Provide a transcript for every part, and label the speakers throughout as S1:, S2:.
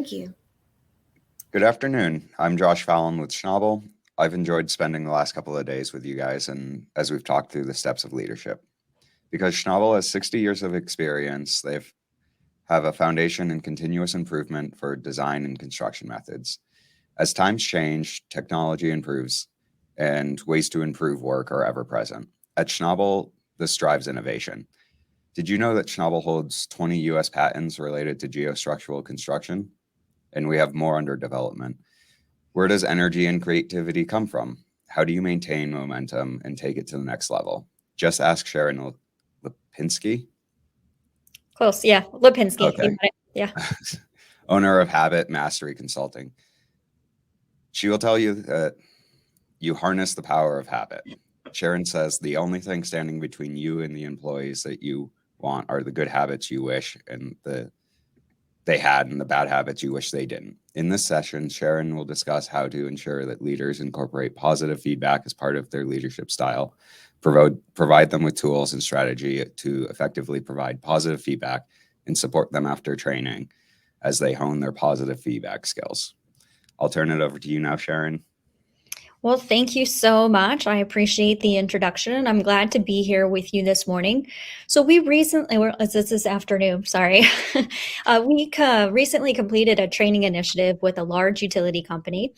S1: Thank you.
S2: Good afternoon. I'm Josh Fallon with Schnabel. I've enjoyed spending the last couple of days with you guys and as we've talked through the steps of leadership. Because Schnabel has 60 years of experience, they have a foundation in continuous improvement for design and construction methods. As times change, technology improves, and ways to improve work are ever present. At Schnabel, this drives innovation. Did you know that Schnabel holds 20 US patents related to geostructural construction? And we have more under development. Where does energy and creativity come from? How do you maintain momentum and take it to the next level? Just ask Sharon Lipinski.
S1: Close, yeah. Lipinski.
S2: Okay.
S1: You got it. Yeah.
S2: Owner of Habit Mastery Consulting. She will tell you that you harness the power of habit. Sharon says the only thing standing between you and the employees that you want are the good habits you wish and they had and the bad habits you wish they didn't. In this session, Sharon will discuss how to ensure that leaders incorporate positive feedback as part of their leadership style, provide them with tools and strategy to effectively provide positive feedback, and support them after training as they hone their positive feedback skills. I'll turn it over to you now, Sharon.
S1: Well, thank you so much. I appreciate the introduction. I'm glad to be here with you this morning. So we recently, this afternoon, sorry. We recently completed a training initiative with a large utility company,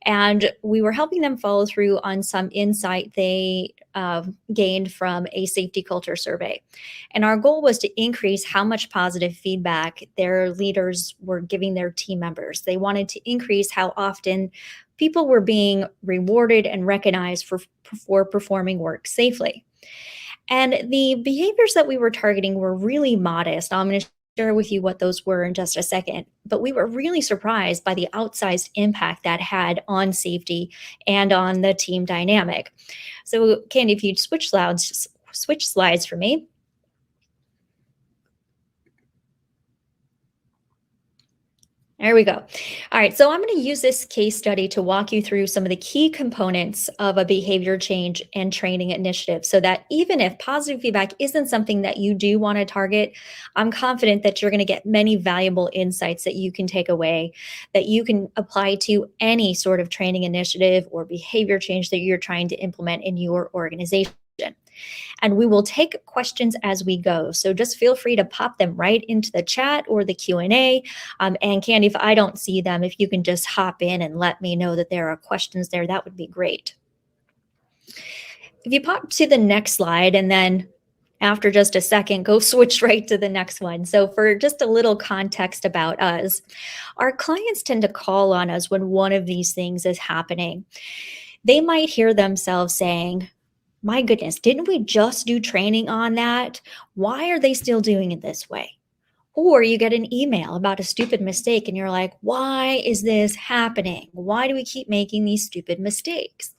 S1: and we were helping them follow through on some insight they gained from a safety culture survey. And our goal was to increase how much positive feedback their leaders were giving their team members. They wanted to increase how often people were being rewarded and recognized for performing work safely. And the behaviors that we were targeting were really modest. I'm going to share with you what those were in just a second. But we were really surprised by the outsized impact that had on safety and on the team dynamic. So Candy, if you'd switch slides for me. There we go. All right, so I'm going to use this case study to walk you through some of the key components of a behavior change and training initiative so that even if positive feedback isn't something that you do want to target, I'm confident that you're going to get many valuable insights that you can take away, that you can apply to any sort of training initiative or behavior change that you're trying to implement in your organization. And we will take questions as we go. So just feel free to pop them right into the chat or the Q&A. And Candy, if I don't see them, if you can just hop in and let me know that there are questions there, that would be great. If you pop to the next slide and then after just a second, go switch right to the next one. So for just a little context about us, our clients tend to call on us when one of these things is happening. They might hear themselves saying, my goodness, didn't we just do training on that? Why are they still doing it this way? Or you get an email about a stupid mistake and you're like, why is this happening? Why do we keep making these stupid mistakes?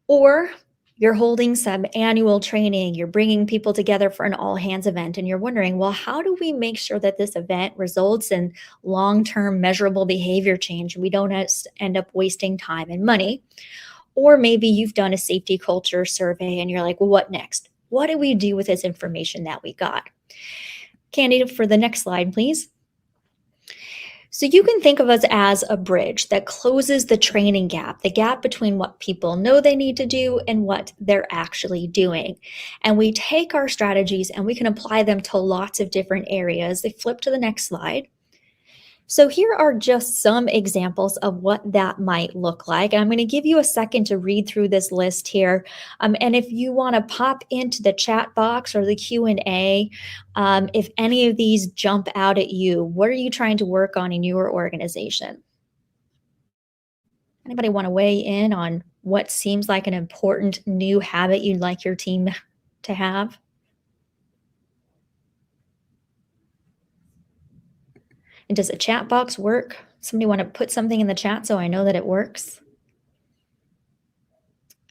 S1: Or you're holding some annual training, you're bringing people together for an all hands event and you're wondering, well, how do we make sure that this event results in long-term measurable behavior change and we don't end up wasting time and money? Or maybe you've done a safety culture survey and you're like, well, what next? What do we do with this information that we got? Candy, for the next slide, please. So you can think of us as a bridge that closes the training gap, the gap between what people know they need to do and what they're actually doing. And we take our strategies and we can apply them to lots of different areas. They flip to the next slide. So here are just some examples of what that might look like. And I'm going to give you a second to read through this list here. And if you want to pop into the chat box or the Q&A, if any of these jump out at you, what are you trying to work on in your organization? Anybody want to weigh in on what seems like an important new habit you'd like your team to have? And does a chat box work? Somebody want to put something in the chat so I know that it works?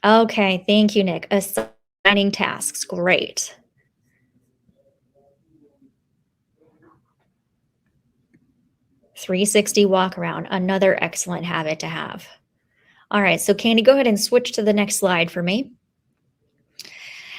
S1: Okay, thank you, Nick. Assigning tasks, great. .360 walk around, another excellent habit to have. All right, so Candy, go ahead and switch to the next slide for me.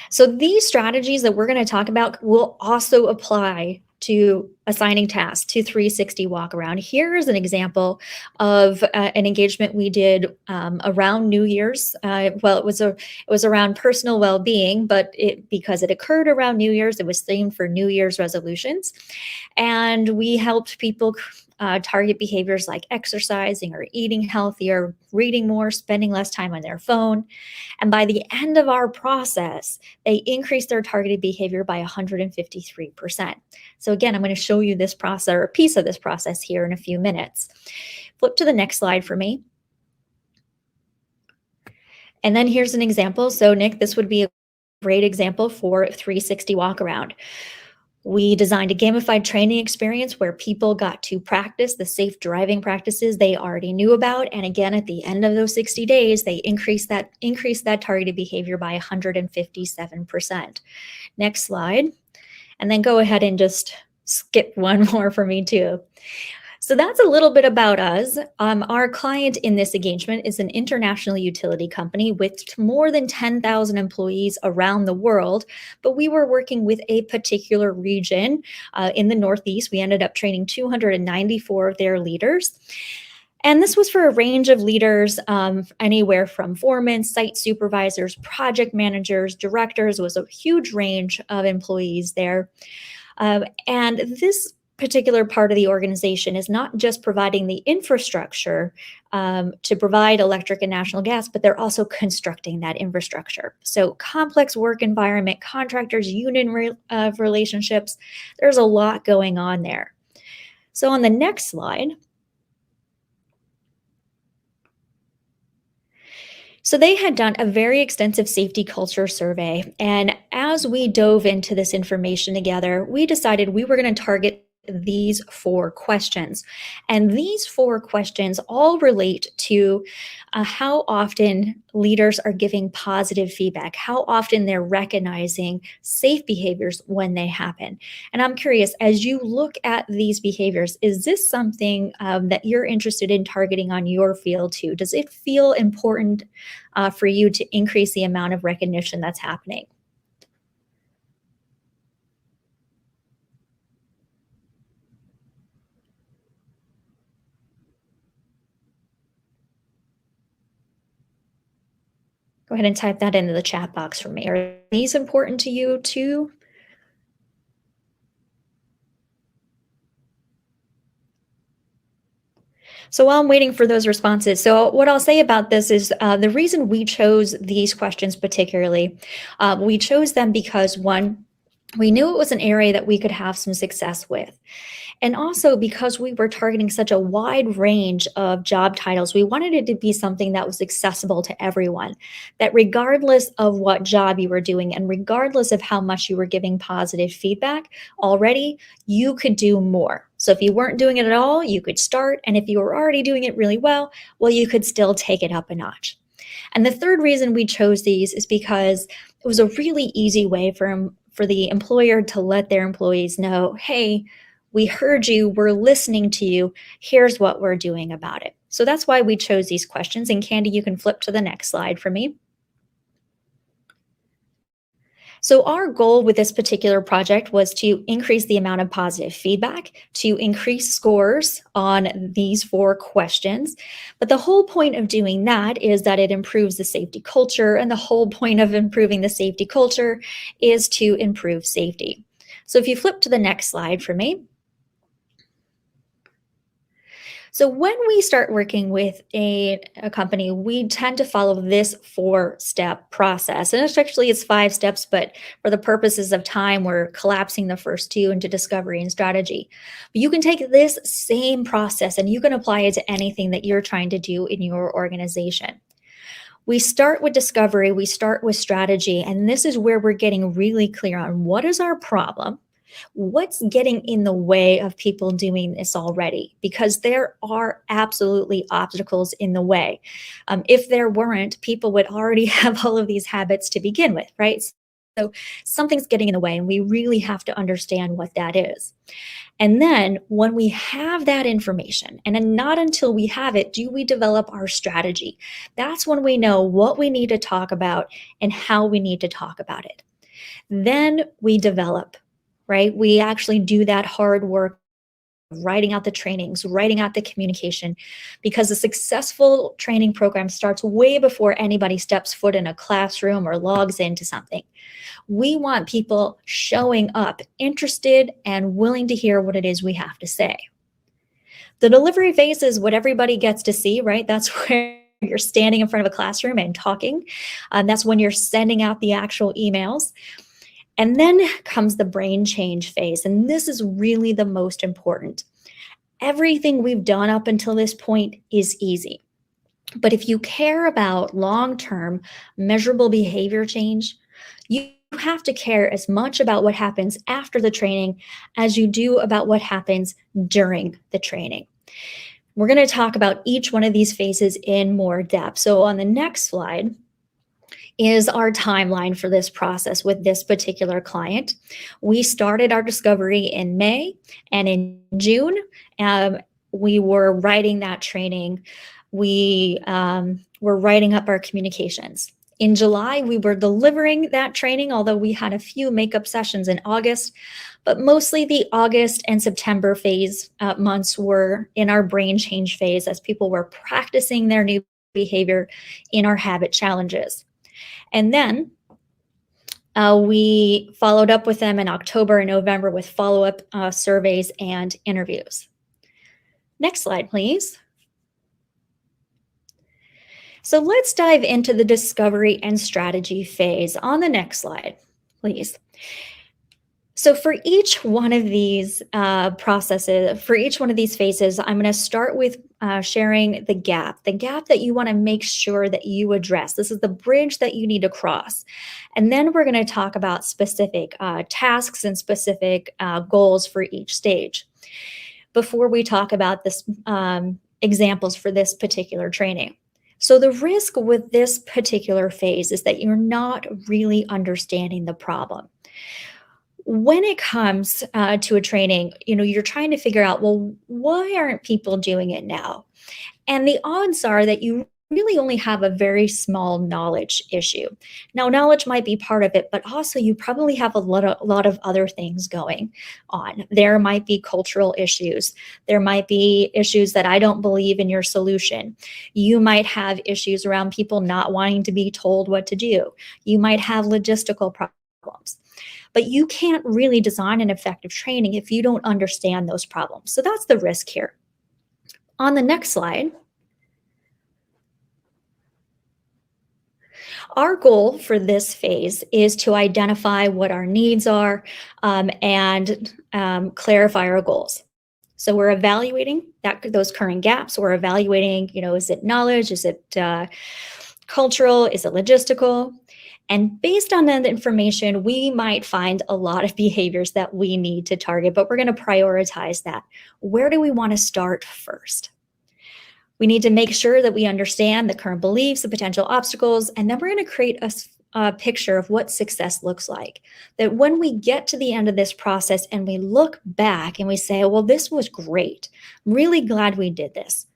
S1: So these strategies that we're going to talk about will also apply to assigning tasks to 360 walk around. Here's an example of an engagement we did around New Year's. Well, it was around personal well-being, but because it occurred around New Year's, it was themed for New Year's resolutions, and we helped people target behaviors like exercising or eating healthier, reading more, spending less time on their phone. And by the end of our process, they increased their targeted behavior by 153%. So again, I'm going to show you this process or a piece of this process here in a few minutes. Flip to the next slide for me. And then here's an example. So Nick, this would be a great example for 360 walk around. We designed a gamified training experience where people got to practice the safe driving practices they already knew about. And again, at the end of those 60 days, they increased that targeted behavior by 157%. Next slide. And then go ahead and just skip one more for me too. So that's a little bit about us. Our client in this engagement is an international utility company with more than 10,000 employees around the world, but we were working with a particular region in the Northeast. We ended up training 294 of their leaders. And this was for a range of leaders, anywhere from foremen, site supervisors, project managers, directors. It was a huge range of employees there. And this particular part of the organization is not just providing the infrastructure to provide electric and natural gas, but they're also constructing that infrastructure. So complex work environment, contractors, union relationships, there's a lot going on there. So on the next slide, so they had done a very extensive safety culture survey. And as we dove into this information together, we decided we were going to target these 4 questions. And these 4 questions all relate to how often leaders are giving positive feedback, how often they're recognizing safe behaviors when they happen. And I'm curious, as you look at these behaviors, is this something that you're interested in targeting on your field too? Does it feel important for you to increase the amount of recognition that's happening? Go ahead and type that into the chat box for me. Are these important to you too? So while I'm waiting for those responses, so what I'll say about this is the reason we chose these questions particularly, we chose them because one, we knew it was an area that we could have some success with. And also because we were targeting such a wide range of job titles, we wanted it to be something that was accessible to everyone, that regardless of what job you were doing and regardless of how much you were giving positive feedback already, you could do more. So if you weren't doing it at all, you could start. And if you were already doing it really well, you could still take it up a notch. And the third reason we chose these is because it was a really easy way for the employer to let their employees know, hey, we heard you, we're listening to you, here's what we're doing about it. So that's why we chose these questions. And Candy, you can flip to the next slide for me. So our goal with this particular project was to increase the amount of positive feedback, to increase scores on these 4 questions. But the whole point of doing that is that it improves the safety culture. And the whole point of improving the safety culture is to improve safety. So if you flip to the next slide for me. So when we start working with a company, we tend to follow this 4-step process. And it's 5 steps, but for the purposes of time, we're collapsing the first 2 into discovery and strategy. But you can take this same process and you can apply it to anything that you're trying to do in your organization. We start with discovery, we start with strategy, and this is where we're getting really clear on what is our problem. What's getting in the way of people doing this already? Because there are absolutely obstacles in the way. If there weren't, people would already have all of these habits to begin with, right? So something's getting in the way, and we really have to understand what that is. And then when we have that information, and then not until we have it, do we develop our strategy. That's when we know what we need to talk about and how we need to talk about it. Then we develop right? We actually do that hard work, writing out the trainings, writing out the communication, because a successful training program starts way before anybody steps foot in a classroom or logs into something. We want people showing up, interested and willing to hear what it is we have to say. The delivery phase is what everybody gets to see, right? That's where you're standing in front of a classroom and talking. That's when you're sending out the actual emails. And then comes the brain change phase. And this is really the most important. Everything we've done up until this point is easy. But if you care about long-term measurable behavior change, you have to care as much about what happens after the training as you do about what happens during the training. We're going to talk about each one of these phases in more depth. So on the next slide is our timeline for this process with this particular client. We started our discovery in May, and in June, we were writing that training. We were writing up our communications. In July, we were delivering that training, although we had a few makeup sessions in August, but mostly the August and September phase months were in our brain change phase as people were practicing their new behavior in our habit challenges. And then we followed up with them in October and November with follow-up surveys and interviews. Next slide, please. So let's dive into the discovery and strategy phase on the next slide, please. So for each one of these processes, for each one of these phases, I'm going to start with sharing the gap that you want to make sure that you address. This is the bridge that you need to cross. And then we're going to talk about specific tasks and specific goals for each stage before we talk about this examples for this particular training. So the risk with this particular phase is that you're not really understanding the problem. When it comes to a training, you're trying to figure out, well, why aren't people doing it now? And the odds are that you really only have a very small knowledge issue. Now, knowledge might be part of it, but also you probably have a lot of other things going on. There might be cultural issues. There might be issues that I don't believe in your solution. You might have issues around people not wanting to be told what to do. You might have logistical problems. But you can't really design an effective training if you don't understand those problems. So that's the risk here. On the next slide, our goal for this phase is to identify what our needs are and clarify our goals. So we're evaluating those current gaps. We're evaluating, is it knowledge? Is it cultural? Is it logistical? And based on that information, we might find a lot of behaviors that we need to target, but we're going to prioritize that. Where do we want to start first? We need to make sure that we understand the current beliefs, the potential obstacles, and then we're going to create a picture of what success looks like. That when we get to the end of this process and we look back and we say, well, this was great. I'm really glad we did this.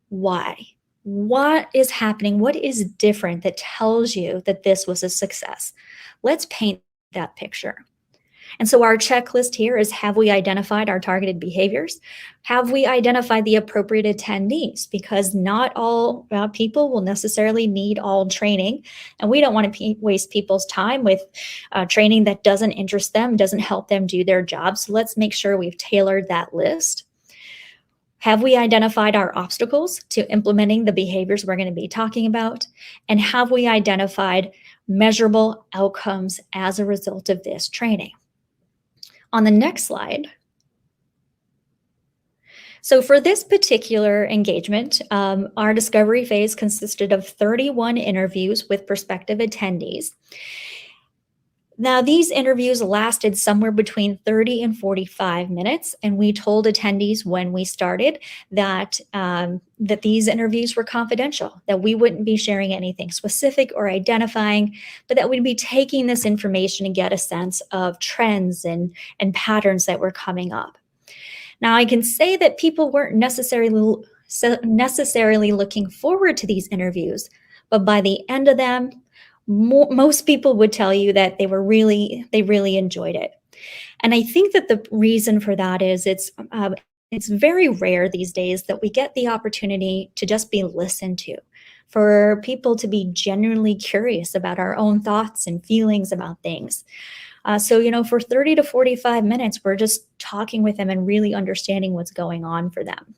S1: Why? What is happening? What is different that tells you that this was a success? Let's paint that picture. And so our checklist here is, have we identified our targeted behaviors? Have we identified the appropriate attendees? Because not all people will necessarily need all training. And we don't want to waste people's time with training that doesn't interest them, doesn't help them do their jobs. So let's make sure we've tailored that list. Have we identified our obstacles to implementing the behaviors we're going to be talking about? And have we identified measurable outcomes as a result of this training? On the next slide. So for this particular engagement, our discovery phase consisted of 31 interviews with prospective attendees. Now, these interviews lasted somewhere between 30 and 45 minutes, and we told attendees when we started that, that these interviews were confidential, that we wouldn't be sharing anything specific or identifying, but that we'd be taking this information and get a sense of trends and patterns that were coming up. Now, I can say that people weren't necessarily looking forward to these interviews, but by the end of them, most people would tell you that they really enjoyed it. And I think that the reason for that is it's very rare these days that we get the opportunity to just be listened to, for people to be genuinely curious about our own thoughts and feelings about things. So, for 30 to 45 minutes, we're just talking with them and really understanding what's going on for them.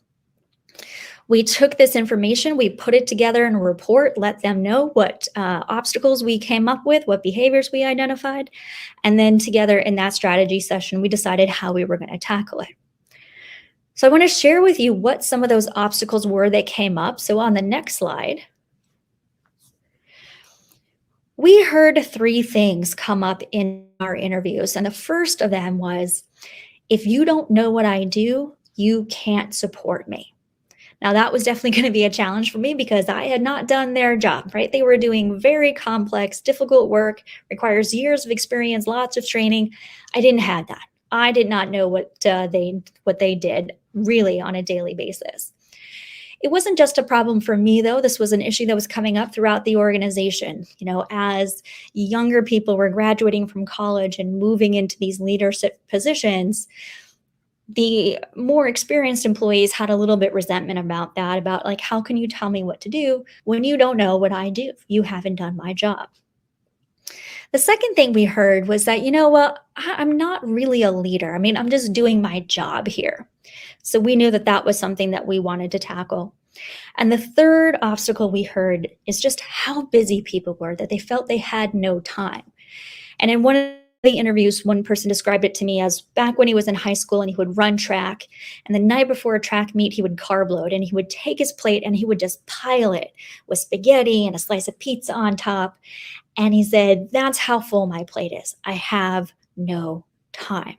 S1: We took this information, we put it together in a report, let them know what obstacles we came up with, what behaviors we identified, and then together in that strategy session, we decided how we were going to tackle it. So I want to share with you what some of those obstacles were that came up. So on the next slide, we heard three things come up in our interviews. And the first of them was, if you don't know what I do, you can't support me. Now, that was definitely going to be a challenge for me because I had not done their job, right? They were doing very complex, difficult work, requires years of experience, lots of training. I didn't have that. I did not know what they did really on a daily basis. It wasn't just a problem for me, though. This was an issue that was coming up throughout the organization. As younger people were graduating from college and moving into these leadership positions, the more experienced employees had a little bit resentment about that, about like, how can you tell me what to do when you don't know what I do? You haven't done my job. The second thing we heard was that, I'm not really a leader. I mean, I'm just doing my job here. So we knew that that was something that we wanted to tackle. And the third obstacle we heard is just how busy people were, that they felt they had no time. And in one of the interviews, one person described it to me as back when he was in high school and he would run track, and the night before a track meet, he would carb load and he would take his plate and he would just pile it with spaghetti and a slice of pizza on top. And he said, that's how full my plate is. I have no time.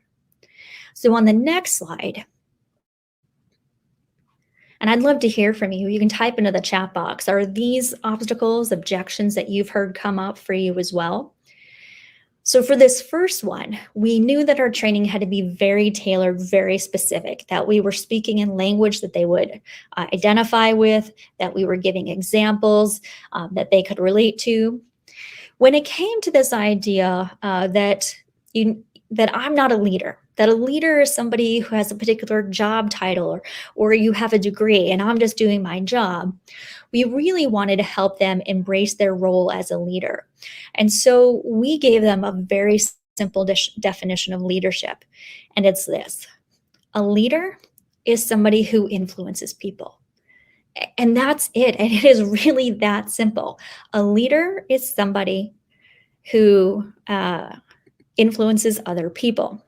S1: So on the next slide, and I'd love to hear from you. You can type into the chat box. Are these obstacles, objections that you've heard come up for you as well? So for this first one, we knew that our training had to be very tailored, very specific, that we were speaking in language that they would identify with, that we were giving examples that they could relate to. When it came to this idea that I'm not a leader, that a leader is somebody who has a particular job title or you have a degree and I'm just doing my job, we really wanted to help them embrace their role as a leader. And so we gave them a very simple definition of leadership. And it's this: a leader is somebody who influences people. And that's it. And it is really that simple. A leader is somebody who influences other people.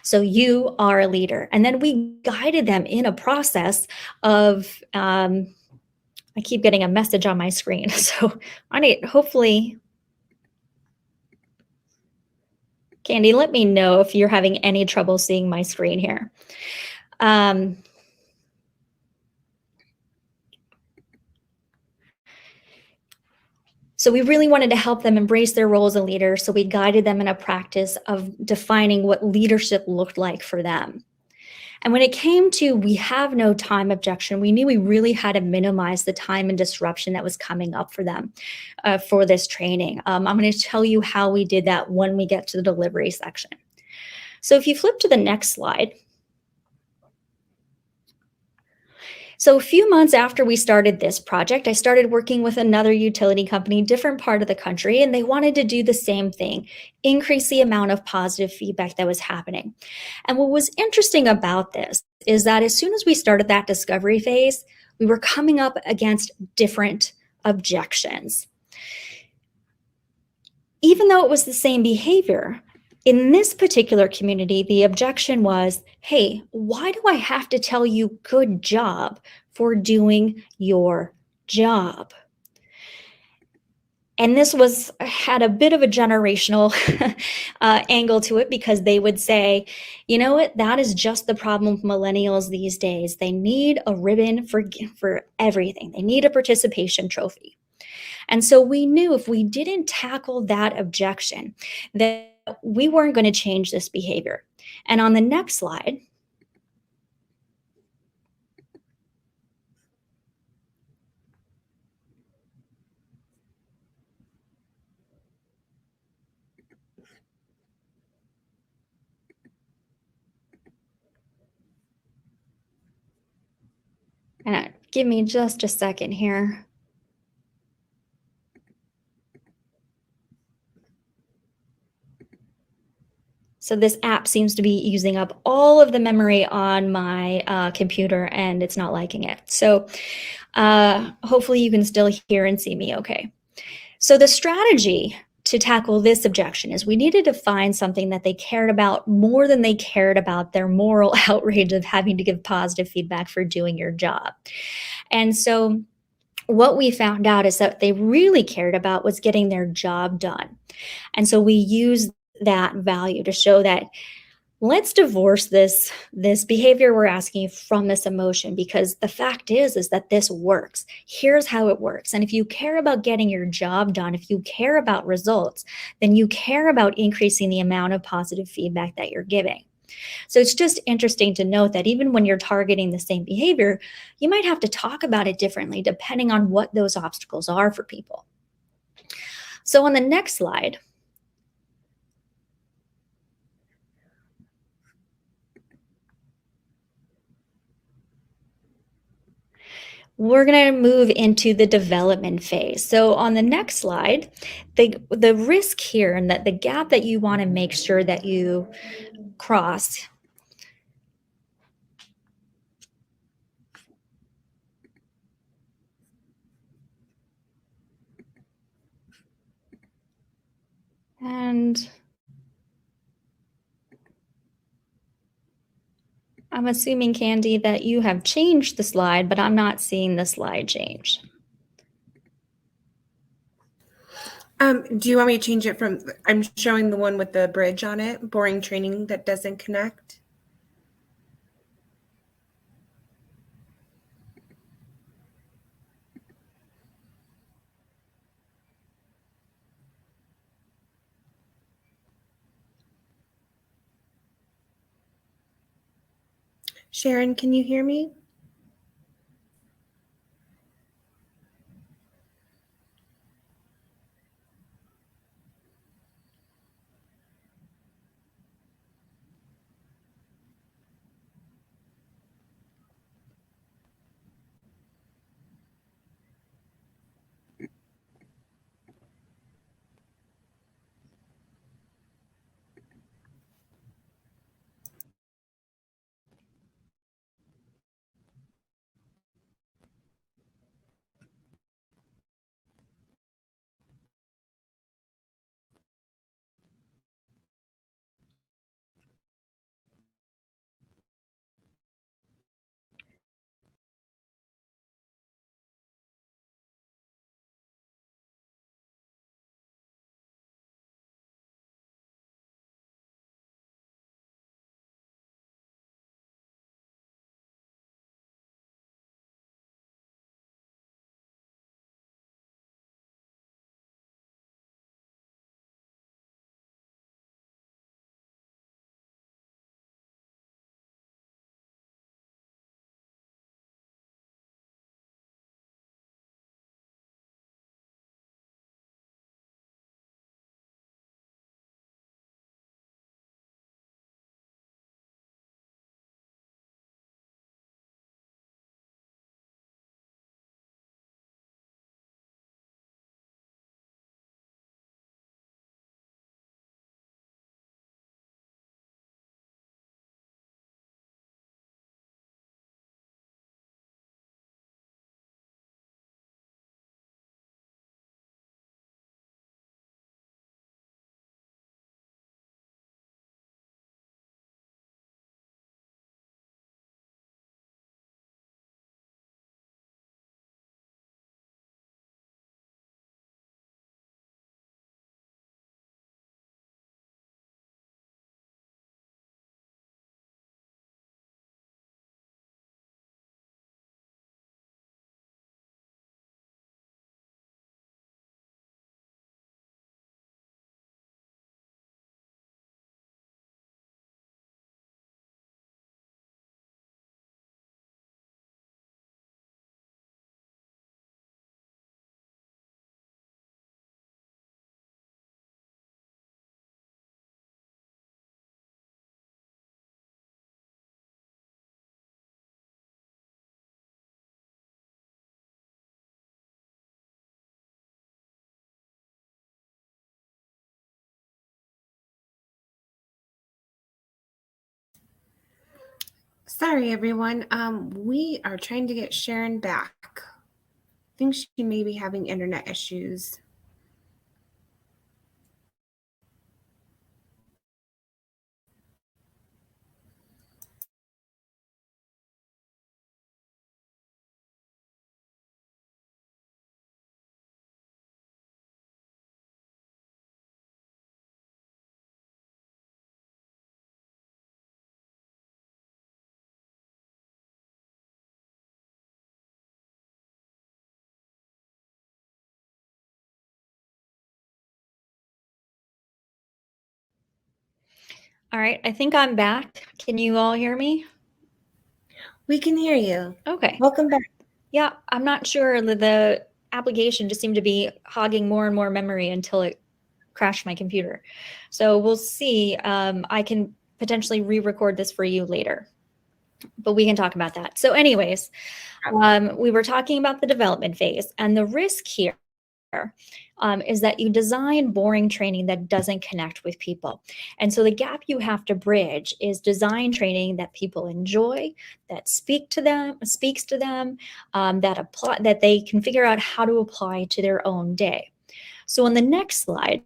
S1: So you are a leader. And then we guided them in a process of, I keep getting a message on my screen. So I need, hopefully, Candy, let me know if you're having any trouble seeing my screen here. So we really wanted to help them embrace their role as a leader. So we guided them in a practice of defining what leadership looked like for them. And when it came to we have no time objection, we knew we really had to minimize the time and disruption that was coming up for them for this training. I'm going to tell you how we did that when we get to the delivery section. So if you flip to the next slide. So a few months after we started this project, I started working with another utility company, different part of the country, and they wanted to do the same thing, increase the amount of positive feedback that was happening. And what was interesting about this is that as soon as we started that discovery phase, we were coming up against different objections. Even though it was the same behavior, in this particular community, the objection was, hey, why do I have to tell you good job for doing your job? And this had a bit of a generational angle to it, because they would say, you know what, that is just the problem with millennials these days. They need a ribbon for everything. They need a participation trophy. And so we knew if we didn't tackle that objection, that we weren't going to change this behavior. And on the next slide, And give me just a second here. So this app seems to be using up all of the memory on my computer, and it's not liking it. So hopefully you can still hear and see me okay. So the strategy to tackle this objection is we needed to find something that they cared about more than they cared about their moral outrage of having to give positive feedback for doing your job. And so what we found out is that they really cared about was getting their job done. And so we used that value to show that let's divorce this behavior we're asking from this emotion, because the fact is that this works. Here's how it works. And if you care about getting your job done, if you care about results, then you care about increasing the amount of positive feedback that you're giving. So it's just interesting to note that even when you're targeting the same behavior, you might have to talk about it differently depending on what those obstacles are for people. So on the next slide, we're going to move into the development phase. So on the next slide, the risk here and that the gap that you want to make sure that you cross and I'm assuming, Candy, that you have changed the slide, but I'm not seeing the slide change.
S3: Do you want me to change it from, I'm showing the one with the bridge on it, boring training that doesn't connect. Sharon, can you hear me? Sorry, everyone. We are trying to get Sharon back. I think she may be having internet issues.
S1: All right, I think I'm back. Can you all hear me?
S3: We can hear you.
S1: Okay.
S3: Welcome back.
S1: Yeah, I'm not sure. The application just seemed to be hogging more and more memory until it crashed my computer. So we'll see. I can potentially re-record this for you later, but we can talk about that. So anyways, we were talking about the development phase, and the risk here is that you design boring training that doesn't connect with people. And so the gap you have to bridge is design training that people enjoy, that speaks to them, that they can figure out how to apply to their own day. So on the next slide,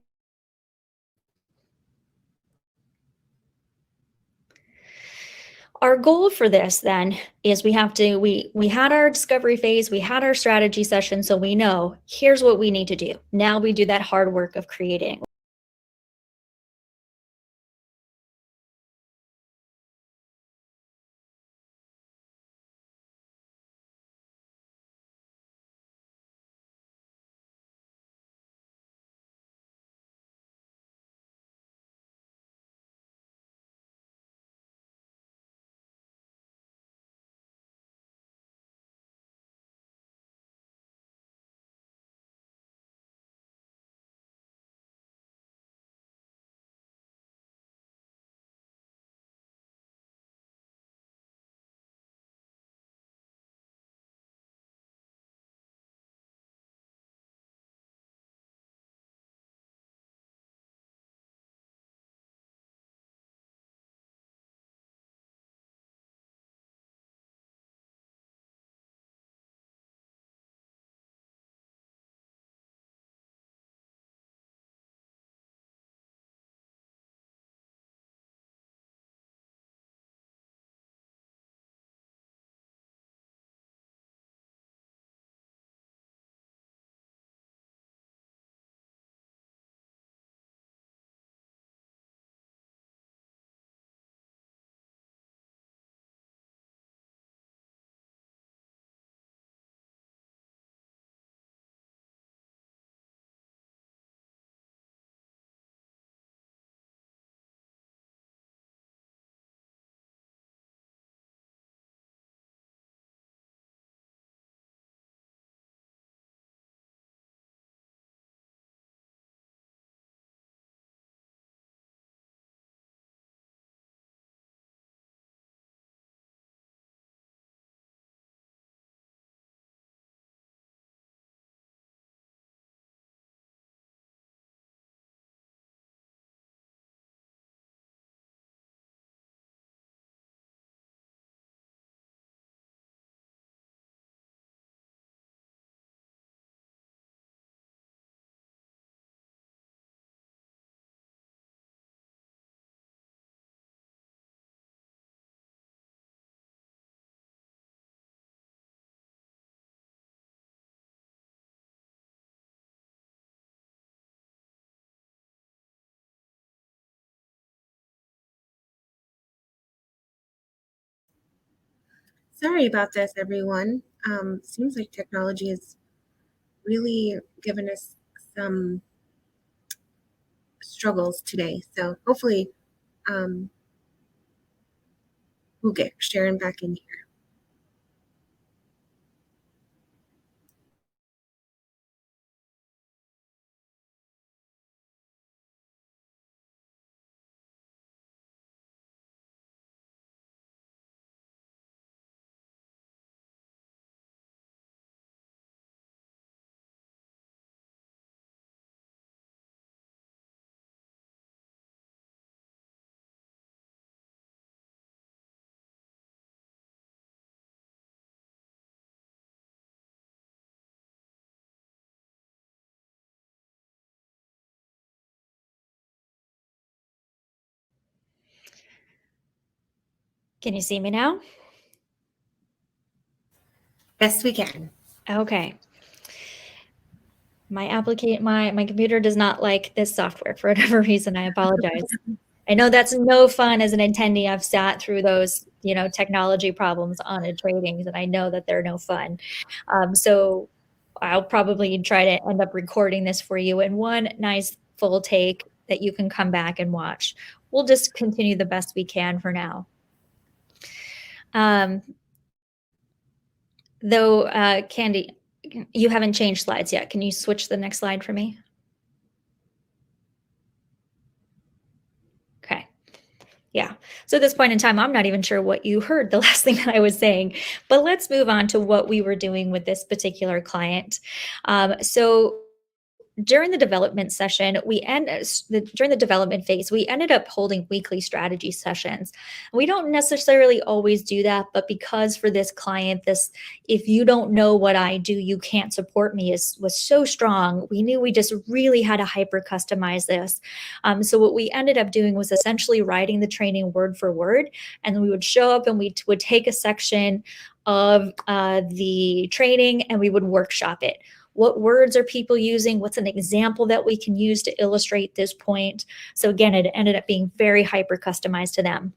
S1: our goal for this then is we had our discovery phase, we had our strategy session, so we know here's what we need to do. Now we do that hard work of creating.
S3: Sorry about this, everyone. Seems like technology has really given us some struggles today. So hopefully we'll get Sharon back in here.
S1: Can you see me now?
S3: Best we can.
S1: Okay. My computer does not like this software for whatever reason. I apologize. I know that's no fun as an attendee. I've sat through those, technology problems on a trainings, and I know that they're no fun. So I'll probably try to end up recording this for you in one nice full take that you can come back and watch. We'll just continue the best we can for now. Though, Candy, you haven't changed slides yet. Can you switch to the next slide for me? Okay. Yeah. So at this point in time, I'm not even sure what you heard the last thing that I was saying, but let's move on to what we were doing with this particular client. So during the development session, during the development phase, we ended up holding weekly strategy sessions. We don't necessarily always do that, but because for this client, if you don't know what I do, you can't support me was so strong. We knew we just really had to hyper customize this. So what we ended up doing was essentially writing the training word for word, and then we would show up and we would take a section of the training and we would workshop it. What words are people using? What's an example that we can use to illustrate this point? So again, it ended up being very hyper customized to them.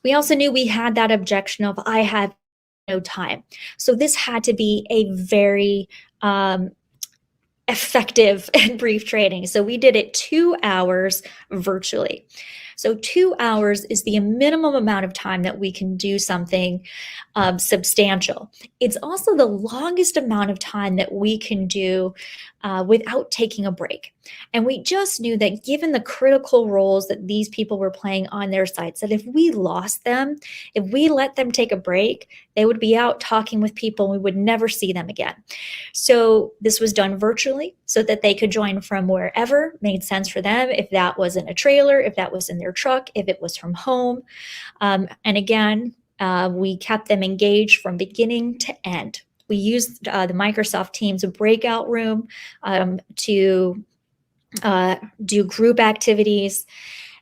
S1: We also knew we had that objection of I have no time. So this had to be a very effective and brief training. So we did it 2 hours virtually. So 2 hours is the minimum amount of time that we can do something substantial. It's also the longest amount of time that we can do without taking a break. And we just knew that given the critical roles that these people were playing on their sites, that if we lost them, if we let them take a break, they would be out talking with people and we would never see them again. So this was done virtually so that they could join from wherever made sense for them, if that was in a trailer, if that was in their truck, if it was from home. And again, we kept them engaged from beginning to end. We used the Microsoft Teams breakout room to do group activities.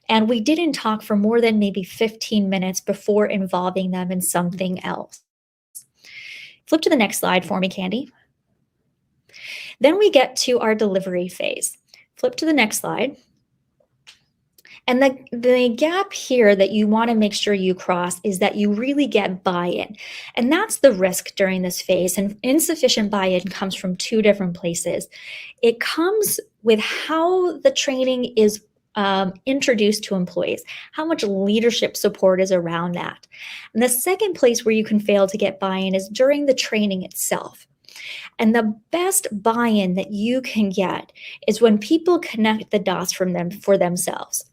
S1: And we didn't talk for more than maybe 15 minutes before involving them in something else. Flip to the next slide for me, Candy. Then we get to our delivery phase. Flip to the next slide. And the gap here that you want to make sure you cross is that you really get buy-in. And that's the risk during this phase. And insufficient buy-in comes from 2 different places. It comes with how the training is introduced to employees, how much leadership support is around that. And the second place where you can fail to get buy-in is during the training itself. And the best buy-in that you can get is when people connect the dots for themselves.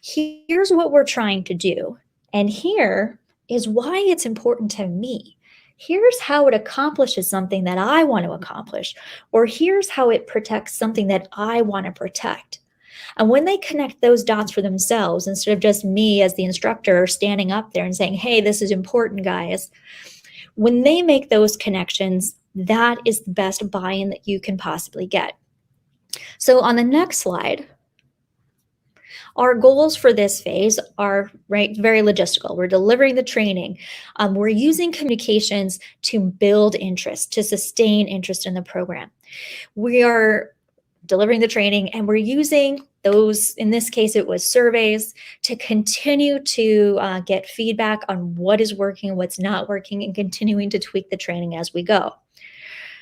S1: Here's what we're trying to do, and here is why it's important to me. Here's how it accomplishes something that I want to accomplish, or here's how it protects something that I want to protect. And when they connect those dots for themselves, instead of just me as the instructor standing up there and saying, hey, this is important, guys, when they make those connections, that is the best buy-in that you can possibly get. So on the next slide, our goals for this phase are very logistical. We're delivering the training. We're using communications to build interest, to sustain interest in the program. We are delivering the training and we're using those, in this case, it was surveys, to continue to get feedback on what is working, what's not working, and continuing to tweak the training as we go.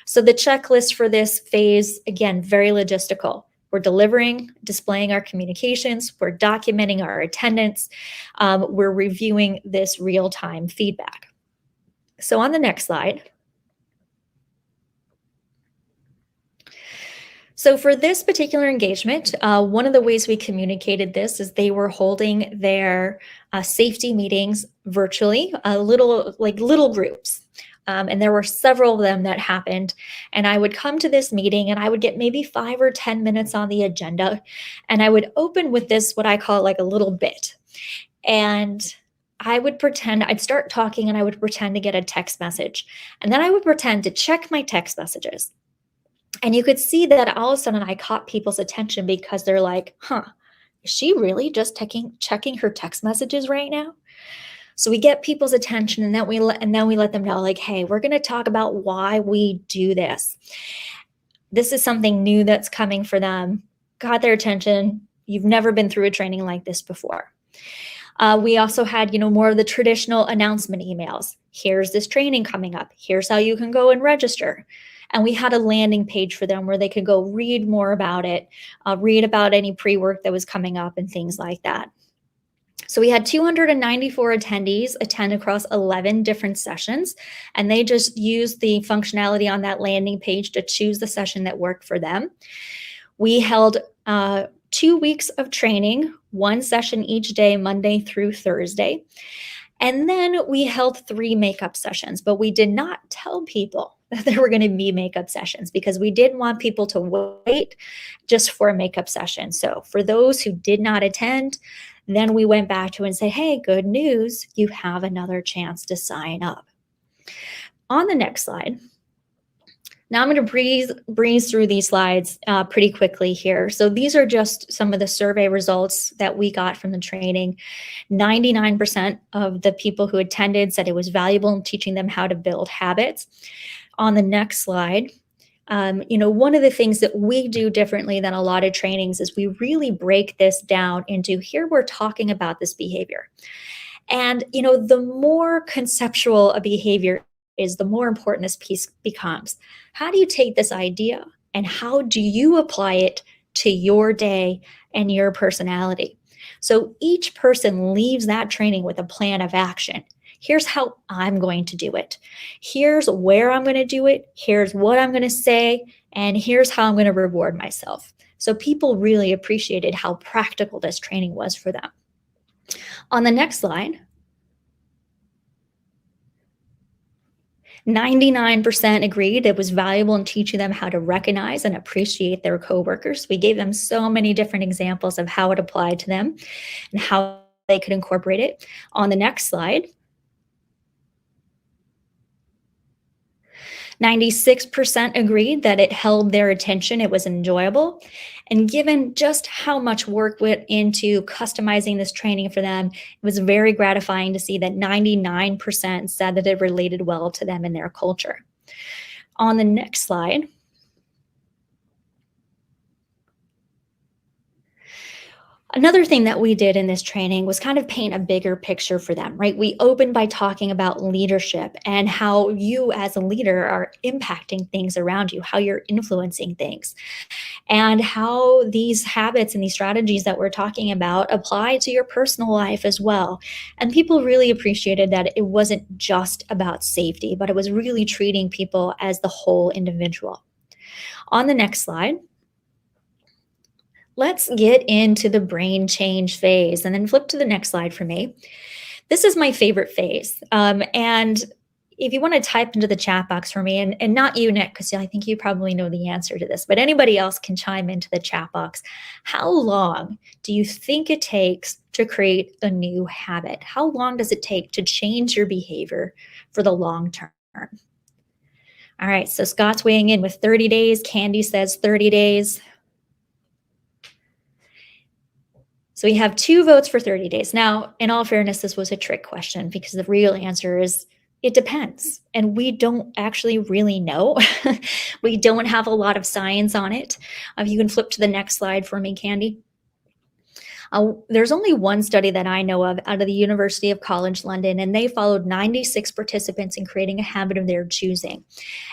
S1: So the checklist for this phase, again, very logistical. We're delivering, displaying our communications, we're documenting our attendance, we're reviewing this real-time feedback. So on the next slide. So for this particular engagement, one of the ways we communicated this is they were holding their safety meetings virtually, little groups. And there were several of them that happened. And I would come to this meeting and I would get maybe 5 or 10 minutes on the agenda. And I would open with this, what I call like a little bit. And I would pretend, I'd start talking and I would pretend to get a text message. And then I would pretend to check my text messages. And you could see that all of a sudden I caught people's attention because they're like, is she really just checking her text messages right now? So we get people's attention, and then we let them know, like, hey, we're going to talk about why we do this. This is something new that's coming for them. Got their attention. You've never been through a training like this before. We also had, more of the traditional announcement emails. Here's this training coming up. Here's how you can go and register. And we had a landing page for them where they could go read more about it, read about any pre-work that was coming up and things like that. So we had 294 attendees attend across 11 different sessions, and they just used the functionality on that landing page to choose the session that worked for them. We held 2 weeks of training, 1 session each day, Monday through Thursday. And then we held 3 makeup sessions, but we did not tell people that there were going to be makeup sessions because we didn't want people to wait just for a makeup session. So for those who did not attend, then we went back to and say, hey, good news, you have another chance to sign up. On the next slide, now I'm going to breeze through these slides pretty quickly here. So these are just some of the survey results that we got from the training. 99% of the people who attended said it was valuable in teaching them how to build habits. On the next slide, one of the things that we do differently than a lot of trainings is we really break this down into here we're talking about this behavior. And, the more conceptual a behavior is, the more important this piece becomes. How do you take this idea and how do you apply it to your day and your personality? So each person leaves that training with a plan of action. Here's how I'm going to do it. Here's where I'm going to do it. Here's what I'm going to say. And here's how I'm going to reward myself. So people really appreciated how practical this training was for them. On the next slide, 99% agreed it was valuable in teaching them how to recognize and appreciate their coworkers. We gave them so many different examples of how it applied to them and how they could incorporate it. On the next slide, 96% agreed that it held their attention, it was enjoyable. And given just how much work went into customizing this training for them, it was very gratifying to see that 99% said that it related well to them and their culture. On the next slide, another thing that we did in this training was kind of paint a bigger picture for them, right? We opened by talking about leadership and how you as a leader are impacting things around you, how you're influencing things, and how these habits and these strategies that we're talking about apply to your personal life as well. And people really appreciated that it wasn't just about safety, but it was really treating people as the whole individual. On the next slide, let's get into the brain change phase, and then flip to the next slide for me. This is my favorite phase. And if you want to type into the chat box for me, and not you, Nick, because I think you probably know the answer to this, but anybody else can chime into the chat box. How long do you think it takes to create a new habit? How long does it take to change your behavior for the long term? All right, so Scott's weighing in with 30 days. Candy says 30 days. So we have 2 votes for 30 days. Now, in all fairness, this was a trick question because the real answer is it depends. And we don't actually really know. We don't have a lot of science on it. If you can flip to the next slide for me, Candy. There's only one study that I know of out of the University of College London, and they followed 96 participants in creating a habit of their choosing.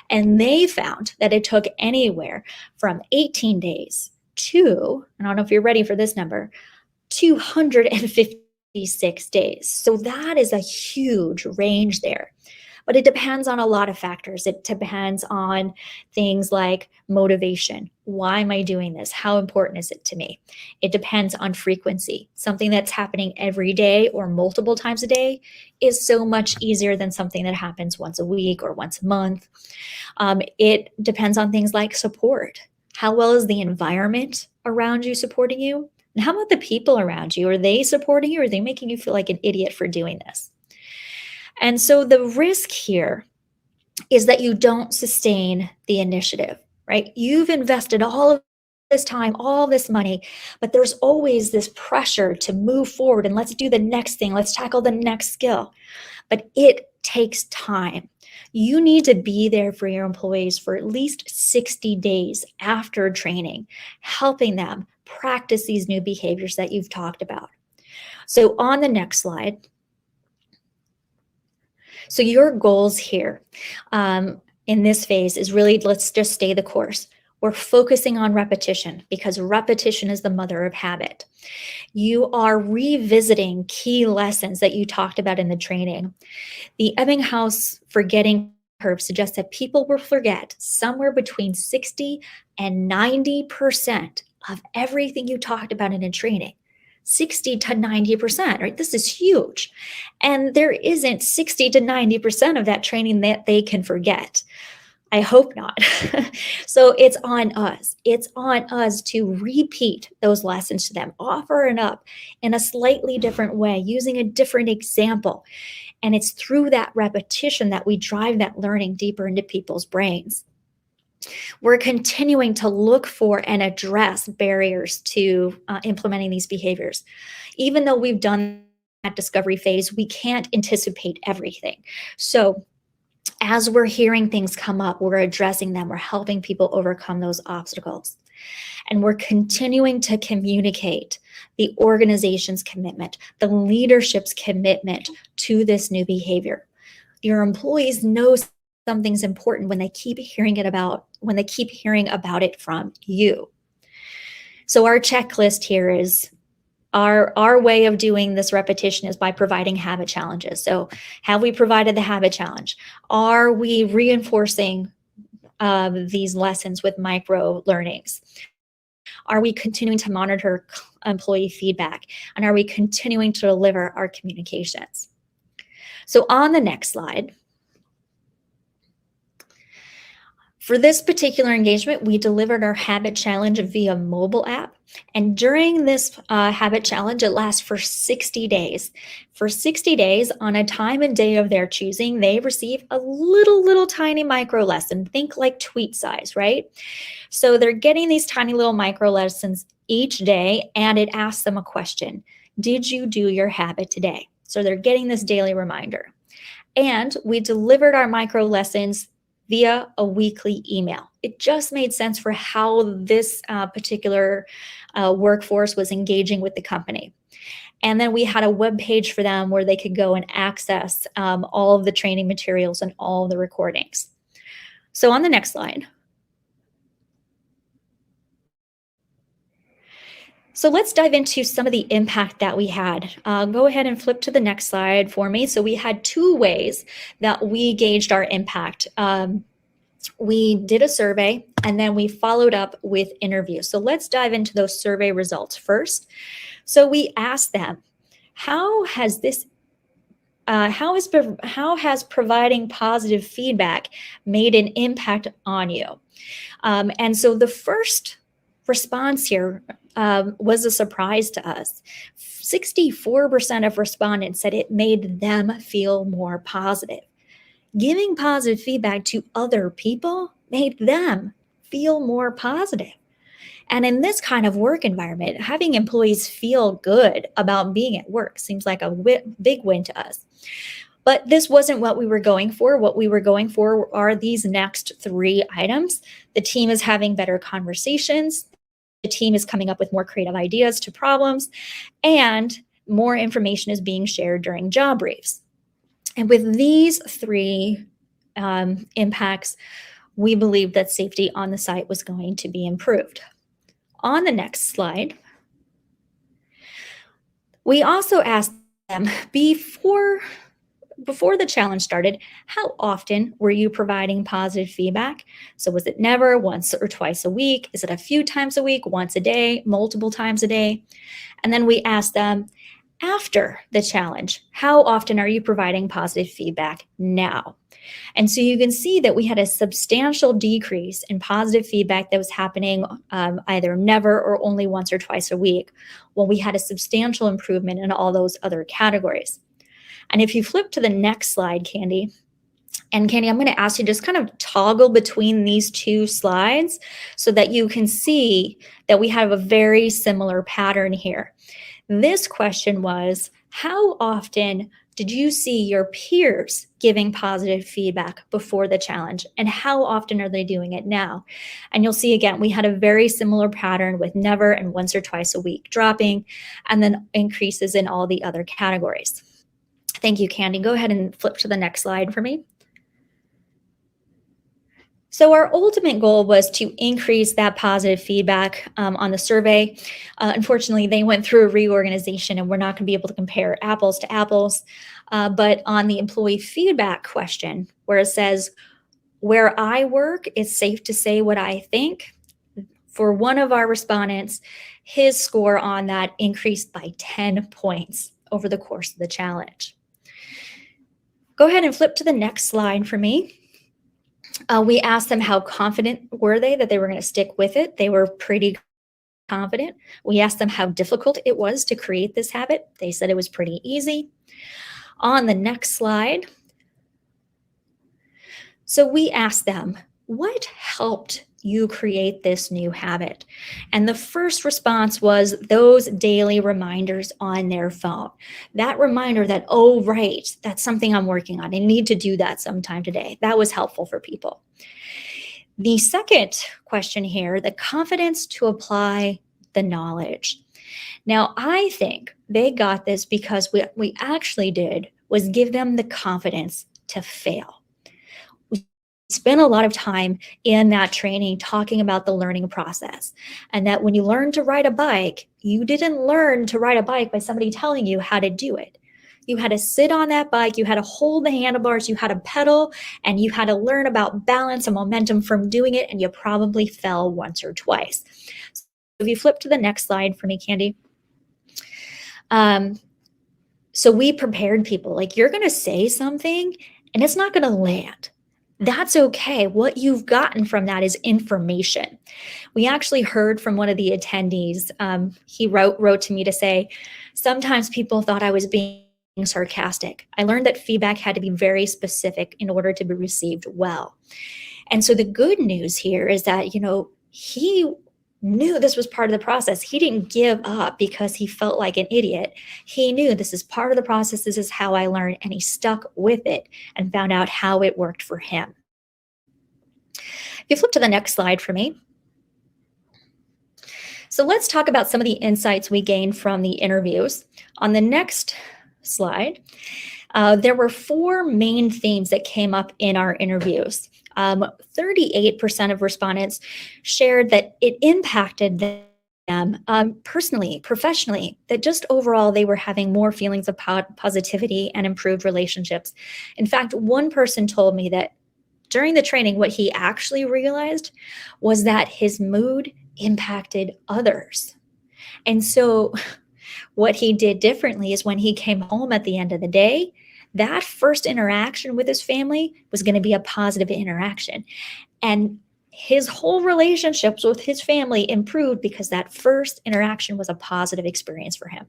S1: And they found that it took anywhere from 18 days to, I don't know if you're ready for this number, 256 days. So that is a huge range there. But it depends on a lot of factors. It depends on things like motivation. Why am I doing this? How important is it to me? It depends on frequency. Something that's happening every day or multiple times a day is so much easier than something that happens once a week or once a month. It depends on things like support. How well is the environment around you supporting you? And how about the people around you? Are they supporting you, or are they making you feel like an idiot for doing this? And so the risk here is that you don't sustain the initiative, right? You've invested all of this time, all this money, but there's always this pressure to move forward and let's do the next thing. Let's tackle the next skill. But it takes time. You need to be there for your employees for at least 60 days after training, helping them practice these new behaviors that you've talked about. So on the next slide, so your goals here in this phase is really, let's just stay the course. We're focusing on repetition because repetition is the mother of habit. You are revisiting key lessons that you talked about in the training. The Ebbinghaus forgetting curve suggests that people will forget somewhere between 60 and 90% of everything you talked about in a training. 60 to 90%, right? This is huge. And there isn't 60 to 90% of that training that they can forget. I hope not. So it's on us. It's on us to repeat those lessons to them, offer it up in a slightly different way, using a different example. And it's through that repetition that we drive that learning deeper into people's brains. We're continuing to look for and address barriers to implementing these behaviors. Even though we've done that discovery phase, we can't anticipate everything. So as we're hearing things come up, we're addressing them, we're helping people overcome those obstacles. And we're continuing to communicate the organization's commitment, the leadership's commitment to this new behavior. Your employees know something's important when they keep hearing about it from you. So our checklist here is our way of doing this repetition is by providing habit challenges. So have we provided the habit challenge? Are we reinforcing these lessons with micro learnings? Are we continuing to monitor employee feedback? And are we continuing to deliver our communications? So on the next slide, for this particular engagement, we delivered our habit challenge via mobile app. And during this habit challenge, it lasts for 60 days. For 60 days, on a time and day of their choosing, they receive a little tiny micro lesson. Think like tweet size, right? So they're getting these tiny little micro lessons each day, and it asks them a question. Did you do your habit today? So they're getting this daily reminder. And we delivered our micro lessons via a weekly email. It just made sense for how this particular workforce was engaging with the company. And then we had a web page for them where they could go and access all of the training materials and all of the recordings. So on the next slide. So let's dive into some of the impact that we had. Go ahead and flip to the next slide for me. So we had two ways that we gauged our impact. We did a survey and then we followed up with interviews. So let's dive into those survey results first. So we asked them, how has providing positive feedback made an impact on you? And so the first response here was a surprise to us. 64% of respondents said it made them feel more positive. Giving positive feedback to other people made them feel more positive. And in this kind of work environment, having employees feel good about being at work seems like a big win to us. But this wasn't what we were going for. What we were going for are these next three items. The team is having better conversations. The team is coming up with more creative ideas to problems, and more information is being shared during job briefs. And with these three impacts, we believe that safety on the site was going to be improved. On the next slide, we also asked them before the challenge started, how often were you providing positive feedback? So was it never, once or twice a week? Is it a few times a week, once a day, multiple times a day? And then we asked them, after the challenge, how often are you providing positive feedback now? And so you can see that we had a substantial decrease in positive feedback that was happening either never or only once or twice a week, while we had a substantial improvement in all those other categories. And if you flip to the next slide, Candy, And Candy, I'm going to ask you just kind of toggle between these two slides so that you can see that we have a very similar pattern here. This question was, how often did you see your peers giving positive feedback before the challenge? And how often are they doing it now? And you'll see again, we had a very similar pattern with never and once or twice a week dropping, and then increases in all the other categories. Thank you, Candy. Go ahead and flip to the next slide for me. So our ultimate goal was to increase that positive feedback on the survey. Unfortunately, they went through a reorganization and we're not going to be able to compare apples to apples. But on the employee feedback question, where it says, where I work, it's safe to say what I think. For one of our respondents, his score on that increased by 10 points over the course of the challenge. Go ahead and flip to the next slide for me. We asked them how confident were they that they were going to stick with it. They were pretty confident. We asked them how difficult it was to create this habit. They said it was pretty easy. On the next slide, so we asked them, what helped you create this new habit? And the first response was those daily reminders on their phone. That reminder that, oh, right, that's something I'm working on. I need to do that sometime today. That was helpful for people. The second question here, the confidence to apply the knowledge. Now, I think they got this because what we actually did was give them the confidence to fail. Spent a lot of time in that training talking about the learning process, and that when you learn to ride a bike, you didn't learn to ride a bike by somebody telling you how to do it. You had to sit on that bike, you had to hold the handlebars, you had to pedal, and you had to learn about balance and momentum from doing it, and you probably fell once or twice. So if you flip to the next slide for me, Candy. So we prepared people, like, you're going to say something and it's not going to land. That's okay. What you've gotten from that is information. We actually heard from one of the attendees. He wrote to me to say, sometimes people thought I was being sarcastic. I learned that feedback had to be very specific in order to be received well. And so the good news here is that, he knew this was part of the process. He didn't give up because he felt like an idiot. He knew this is part of the process. This is how I learned, and he stuck with it and found out how it worked for him. If you flip to the next slide for me. So let's talk about some of the insights we gained from the interviews. On the next slide, there were 4 main themes that came up in our interviews. 38% of respondents shared that it impacted them personally, professionally, that just overall they were having more feelings of positivity and improved relationships. In fact, one person told me that during the training, what he actually realized was that his mood impacted others. And so what he did differently is when he came home at the end of the day, that first interaction with his family was going to be a positive interaction. And his whole relationships with his family improved because that first interaction was a positive experience for him.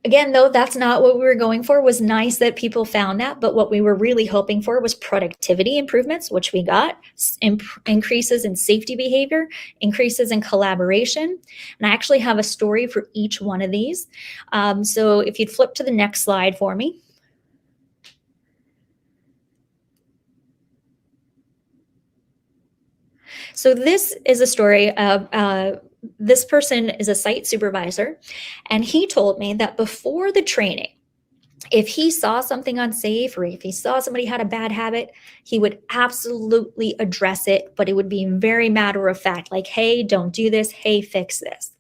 S1: Again, though, that's not what we were going for. It was nice that people found that, but what we were really hoping for was productivity improvements, which we got, increases in safety behavior, increases in collaboration. And I actually have a story for each one of these. So if you'd flip to the next slide for me. So this is a story of this person is a site supervisor, and he told me that before the training, if he saw something unsafe or if he saw somebody had a bad habit, he would absolutely address it, but it would be very matter of fact, like, hey, don't do this, hey, fix this.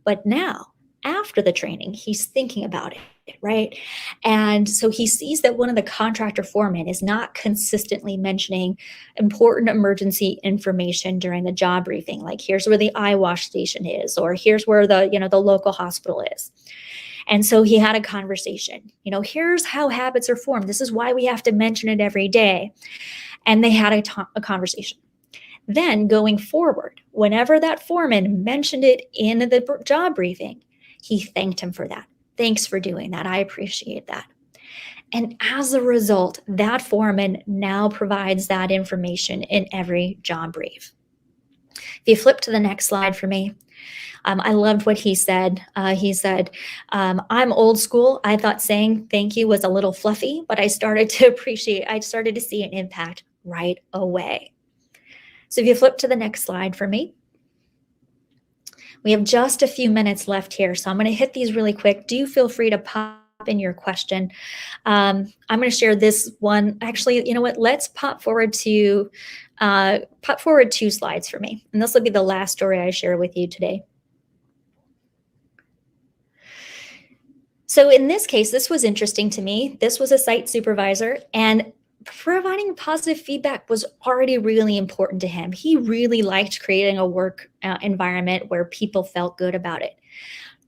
S1: But now, after the training, he's thinking about it, right? And so he sees that one of the contractor foremen is not consistently mentioning important emergency information during the job briefing, like here's where the eye wash station is, or here's where the local hospital is. And so he had a conversation, here's how habits are formed. This is why we have to mention it every day. And they had a conversation. Then going forward, whenever that foreman mentioned it in the job briefing, he thanked him for that. Thanks for doing that. I appreciate that. And as a result, that foreman now provides that information in every job brief. If you flip to the next slide for me, I loved what he said. He said, I'm old school. I thought saying thank you was a little fluffy, but I started to see an impact right away. So if you flip to the next slide for me, we have just a few minutes left here. So I'm going to hit these really quick. Do feel free to pop in your question. I'm going to share this one. Actually, you know what? Let's pop forward 2 slides for me. And this will be the last story I share with you today. So in this case, this was interesting to me. This was a site supervisor, and providing positive feedback was already really important to him. He really liked creating a work environment where people felt good about it.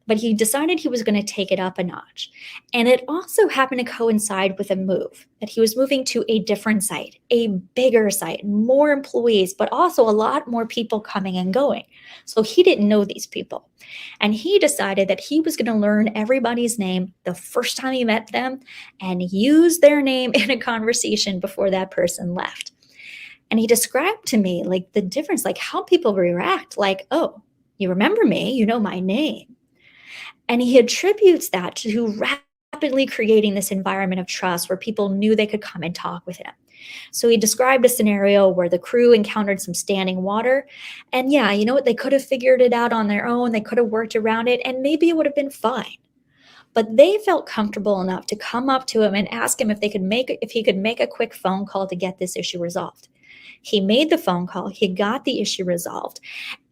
S1: But he decided he was going to take it up a notch. And it also happened to coincide with a move, that he was moving to a different site, a bigger site, more employees, but also a lot more people coming and going. So he didn't know these people. And he decided that he was going to learn everybody's name the first time he met them and use their name in a conversation before that person left. And he described to me like the difference, like how people react, like, oh, you remember me, you know my name. And he attributes that to rapidly creating this environment of trust where people knew they could come and talk with him. So he described a scenario where the crew encountered some standing water. And yeah, you know what? They could have figured it out on their own. They could have worked around it, and maybe it would have been fine. But they felt comfortable enough to come up to him and ask him if he could make a quick phone call to get this issue resolved. He made the phone call. He got the issue resolved.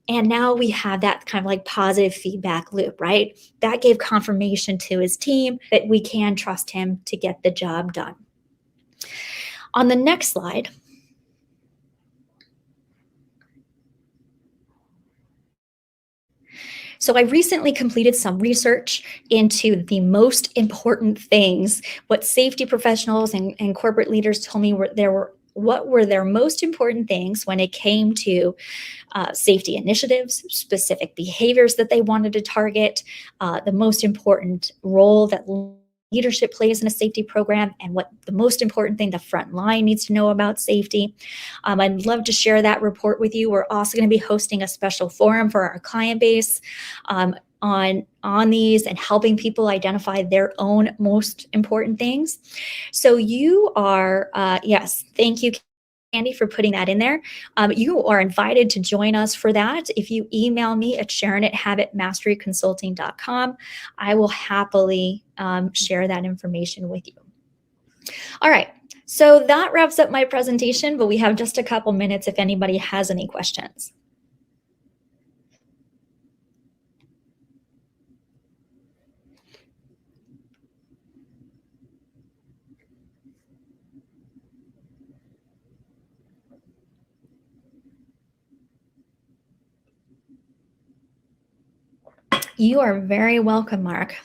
S1: And now we have that kind of like positive feedback loop, right? That gave confirmation to his team that we can trust him to get the job done. On the next slide, so I recently completed some research into the most important things, what safety professionals and corporate leaders told me what were their most important things when it came to safety initiatives, specific behaviors that they wanted to target, the most important role that leadership plays in a safety program, and what the most important thing the front line needs to know about safety. I'd love to share that report with you. We're also going to be hosting a special forum for our client base on these and helping people identify their own most important things. So you are, yes, thank you, Candy, for putting that in there. You are invited to join us for that. If you email me at sharon@habitmasteryconsulting.com, I will happily share that information with you. All right, so that wraps up my presentation, but we have just a couple minutes if anybody has any questions. You are very welcome, Mark.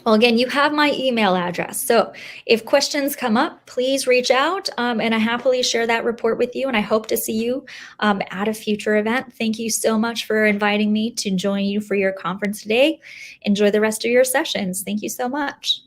S1: Well, again, you have my email address. So if questions come up, please reach out and I happily share that report with you. And I hope to see you at a future event. Thank you so much for inviting me to join you for your conference today. Enjoy the rest of your sessions. Thank you so much.